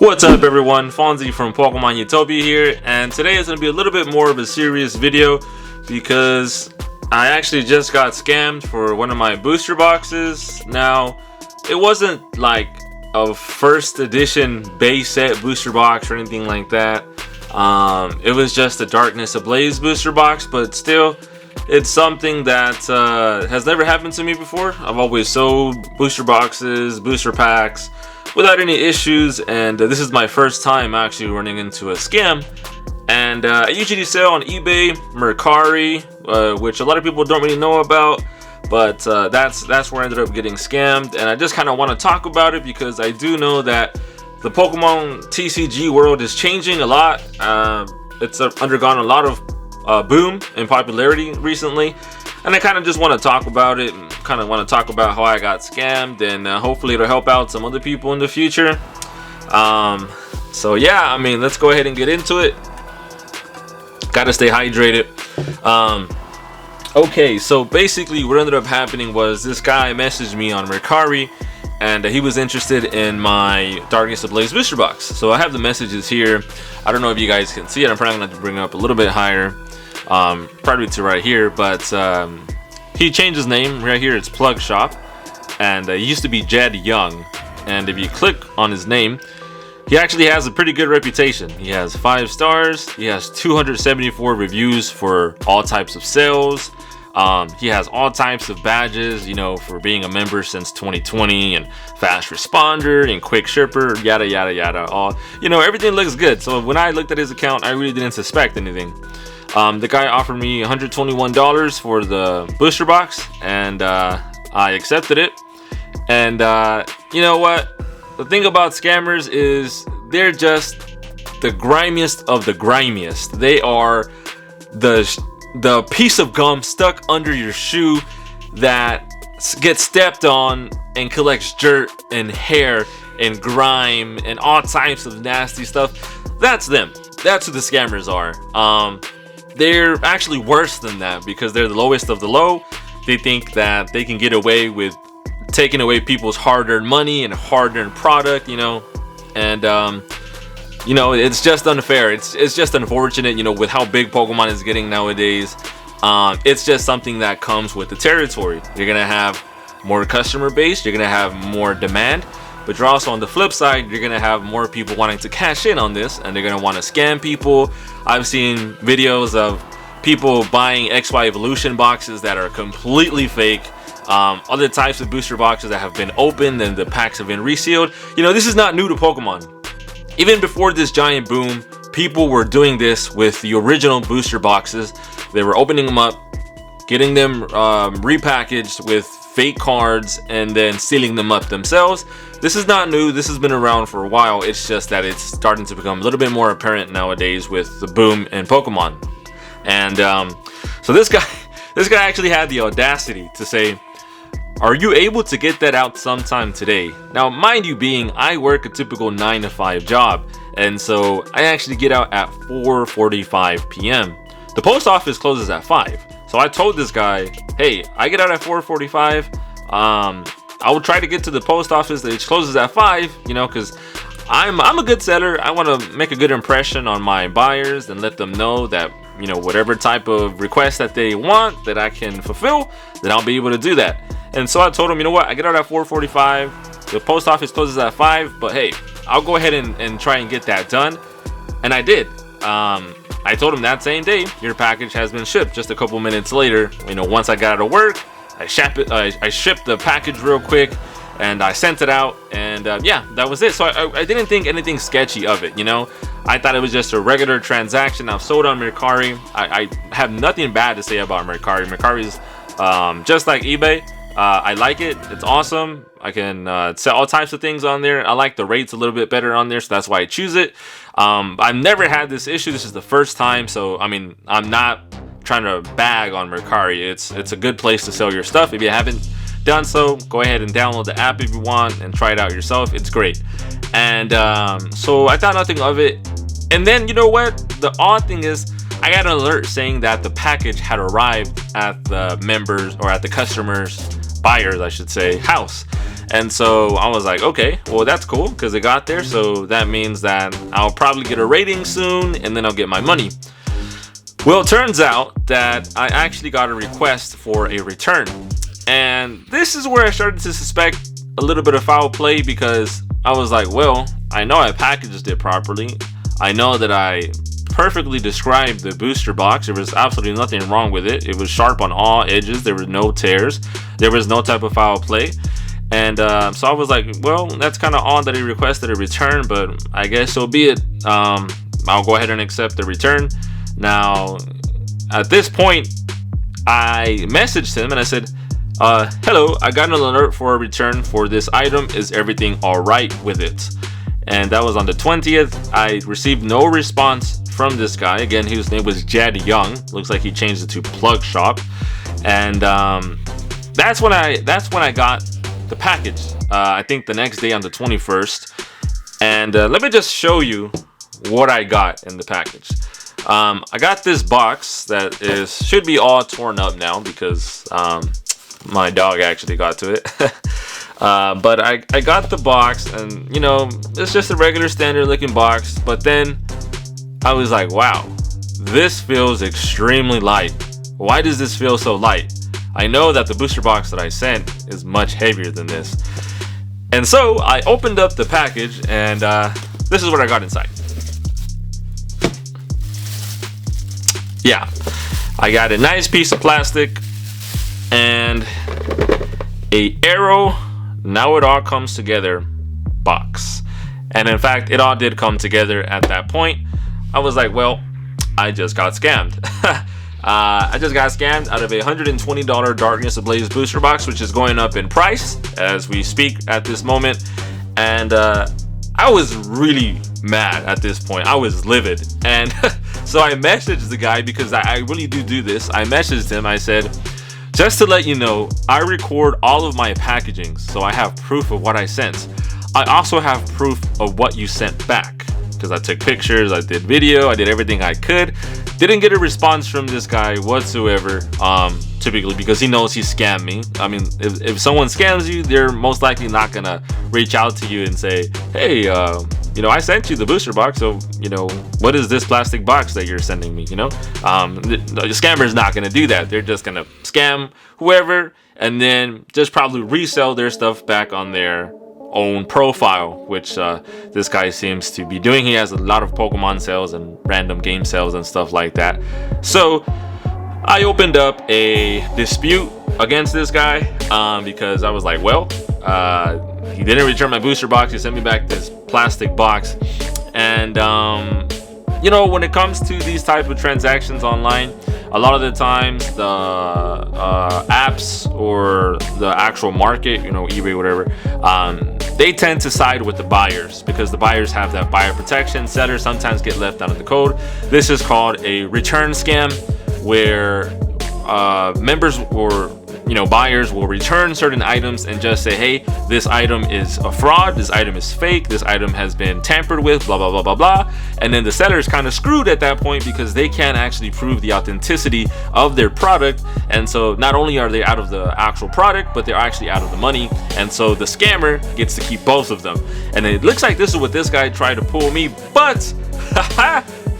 What's up everyone, Fonzie from Pokemon Utopia here, and today is going to be a little bit more of a serious video because I actually just got scammed for one of my booster boxes. Now, it wasn't like a first edition base set booster box or anything like that. It was just a Darkness Ablaze booster box, but still, it's something that has never happened to me before. I've always sold booster boxes, booster packs without any issues, and this is my first time actually running into a scam. And I usually sell on eBay, MERCARI, which a lot of people don't really know about, but that's where I ended up getting scammed. And I just kind of want to talk about it because I do know that the Pokemon TCG world is changing a lot. It's undergone a lot of boom in popularity recently, and I kind of just want to talk about it and kind of want to talk about how I got scammed, and hopefully it'll help out some other people in the future. So yeah, I mean, let's go ahead and get into it. Gotta stay hydrated. Okay, so basically what ended up happening was this guy messaged me on MERCARI, and he was interested in my Darkness Ablaze booster box. So I have the messages here. I don't know if you guys can see it. I'm probably gonna have to bring it up a little bit higher, probably to right here, but he changed his name right here. It's Plug Shop, and he used to be Jed Young. And if you click on his name, he actually has a pretty good reputation. He has 5 stars. He has 274 reviews for all types of sales. He has all types of badges, you know, for being a member since 2020, and fast responder and quick shipper, yada yada yada. All, you know, everything looks good. So when I looked at his account, I really didn't suspect anything. The guy offered me $121 for the booster box, and I accepted it. And you know what? The thing about scammers is they're just the grimiest of the grimiest. They are the piece of gum stuck under your shoe that gets stepped on and collects dirt and hair and grime and all types of nasty stuff. That's them. That's who the scammers are. They're actually worse than that because they're the lowest of the low. They think that they can get away with taking away people's hard-earned money and hard-earned product, you know, and you know, it's just unfair. It's just unfortunate, you know, with how big Pokemon is getting nowadays. It's just something that comes with the territory. You're gonna have more customer base, you're gonna have more demand, but you're also, on the flip side, you're gonna have more people wanting to cash in on this, and they're gonna want to scam people. I've seen videos of people buying XY Evolution boxes that are completely fake. Other types of booster boxes that have been opened and the packs have been resealed. You know, this is not new to Pokemon. Even before this giant boom, people were doing this with the original booster boxes. They were opening them up, getting them repackaged with fake cards, and then sealing them up themselves. This is not new. This has been around for a while. It's just that it's starting to become a little bit more apparent nowadays with the boom in Pokemon. And so this guy actually had the audacity to say, "Are you able to get that out sometime today?" Now, mind you being, I work a typical 9 to 5 job, and so I actually get out at 4:45 p.m. The post office closes at 5. So I told this guy, "Hey, I get out at 4:45. I will try to get to the post office that closes at 5, you know, because I'm a good seller. I want to make a good impression on my buyers and let them know that, you know, whatever type of request that they want that I can fulfill, then I'll be able to do that." And so I told him, you know what, I get out at 4:45, the post office closes at 5, but hey, I'll go ahead and try and get that done. And I did. I told him that same day, your package has been shipped. Just a couple minutes later, you know, once I got out of work, I shipped the package real quick, and I sent it out, and yeah, that was it. So I didn't think anything sketchy of it, you know. I thought it was just a regular transaction. I've sold on MERCARI. I have nothing bad to say about MERCARI. MERCARI is just like eBay. I like it. It's awesome. I can sell all types of things on there. I like the rates a little bit better on there, so that's why I choose it. I've never had this issue. This is the first time, so I mean, I'm not trying to bag on MERCARI. It's a good place to sell your stuff. If you haven't done so, go ahead and download the app if you want and try it out yourself. It's great. And so I thought nothing of it. And then, you know what? The odd thing is, I got an alert saying that the package had arrived at the members or at the customers buyer's, I should say, house. And so I was like, okay, well, that's cool because it got there. So that means that I'll probably get a rating soon and then I'll get my money. Well, it turns out that I actually got a request for a return. And this is where I started to suspect a little bit of foul play, because I was like, well, I know I packaged it properly. I know that I perfectly described the booster box. There was absolutely nothing wrong with it. It was sharp on all edges. There were no tears. There was no type of foul play. And so I was like, well, that's kind of odd that he requested a return, but I guess so be it. I'll go ahead and accept the return. Now, at this point, I messaged him and I said, hello, I got an alert for a return for this item. Is everything all right with it? And that was on the 20th. I received no response from this guy. Again, his name was Jed Young. Looks like he changed it to Plug Shop. And that's when I got the package. I think the next day on the 21st. And let me just show you what I got in the package. I got this box that should be all torn up now because my dog actually got to it. But I got the box, and you know, it's just a regular standard looking box. But then I was like, wow, this feels extremely light. Why does this feel so light? I know that the booster box that I sent is much heavier than this. And so I opened up the package, and this is what I got inside. Yeah, I got a nice piece of plastic and a Arrow Now It All Comes Together box. And in fact, it all did come together at that point. I was like, well, I just got scammed. I just got scammed out of a $120 Darkness Ablaze booster box, which is going up in price as we speak at this moment. And I was really mad at this point. I was livid. And so I messaged the guy, because I really do this. I messaged him. I said, just to let you know, I record all of my packaging, so I have proof of what I sent. I also have proof of what you sent back, because I took pictures, I did video, I did everything I could. Didn't get a response from this guy whatsoever, typically because he knows he scammed me. I mean, if someone scams you, they're most likely not gonna reach out to you and say, hey, you know, I sent you the booster box, so, you know, what is this plastic box that you're sending me, you know? The scammer's not gonna do that. They're just gonna scam whoever and then just probably resell their stuff back on their own profile, which this guy seems to be doing. He has a lot of Pokemon sales and random game sales and stuff like that. So I opened up a dispute against this guy because I was like, well, he didn't return my booster box. He sent me back this plastic box. And you know, when it comes to these type of transactions online, a lot of the times the apps or the actual market, you know, eBay, whatever, they tend to side with the buyers because the buyers have that buyer protection. Sellers sometimes get left out of the code. This is called a return scam, where members or, you know, buyers will return certain items and just say, hey, this item is a fraud, this item is fake, this item has been tampered with, blah blah blah blah blah. And then the seller is kind of screwed at that point because they can't actually prove the authenticity of their product. And so not only are they out of the actual product, but they're actually out of the money. And so the scammer gets to keep both of them. And it looks like this is what this guy tried to pull me, but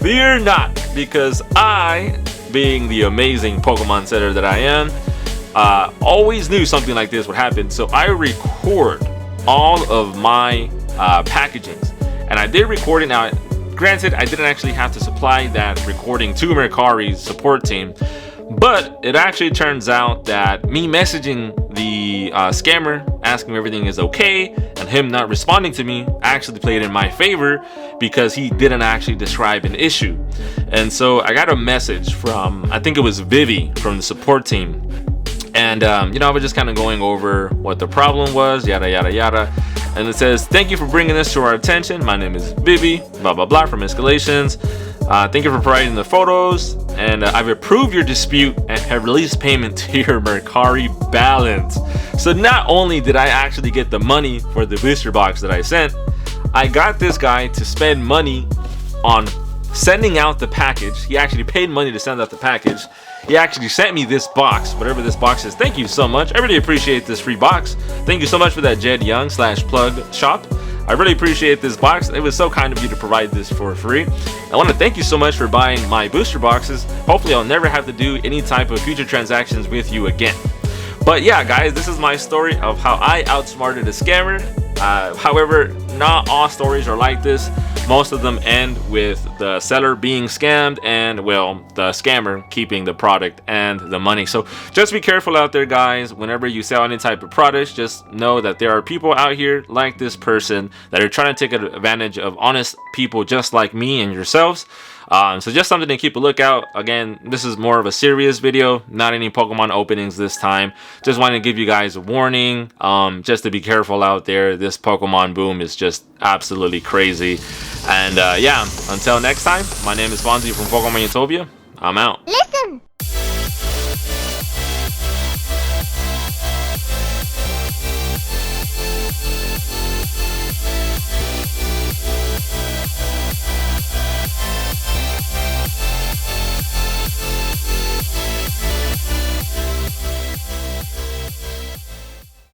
fear not, because I, being the amazing Pokemon setter that I am, always knew something like this would happen. So I record all of my packagings, and I did record it. Now, granted, I didn't actually have to supply that recording to MERCARI's support team, but it actually turns out that me messaging the scammer, asking if everything is okay, and him not responding to me actually played in my favor because he didn't actually describe an issue. And so I got a message from, I think it was Vivi from the support team. And you know, I was just kind of going over what the problem was, yada yada yada. And it says, thank you for bringing this to our attention. My name is Vivi, blah blah blah, from Escalations. Thank you for providing the photos, and I've approved your dispute and have released payment to your MERCARI balance. So not only did I actually get the money for the booster box that I sent, I got this guy to spend money on sending out the package. He actually paid money to send out the package. he actually sent me this box, whatever this box is. Thank you so much. I really appreciate this free box. Thank you so much for that, Jed Young / plug shop. I really appreciate this box. It was so kind of you to provide this for free. I want to thank you so much for buying my booster boxes. Hopefully I'll never have to do any type of future transactions with you again. But yeah, guys, this is my story of how I outsmarted a scammer. However, not all stories are like this. Most of them end with the seller being scammed and, well, the scammer keeping the product and the money. So just be careful out there, guys. Whenever you sell any type of products, just know that there are people out here like this person that are trying to take advantage of honest people just like me and yourselves. So just something to keep a lookout. Again, this is more of a serious video, not any Pokemon openings this time. Just wanted to give you guys a warning, just to be careful out there. This Pokemon boom is just absolutely crazy. And yeah, until next time, my name is Fonzie from Pokemon Utopia. I'm out. Listen!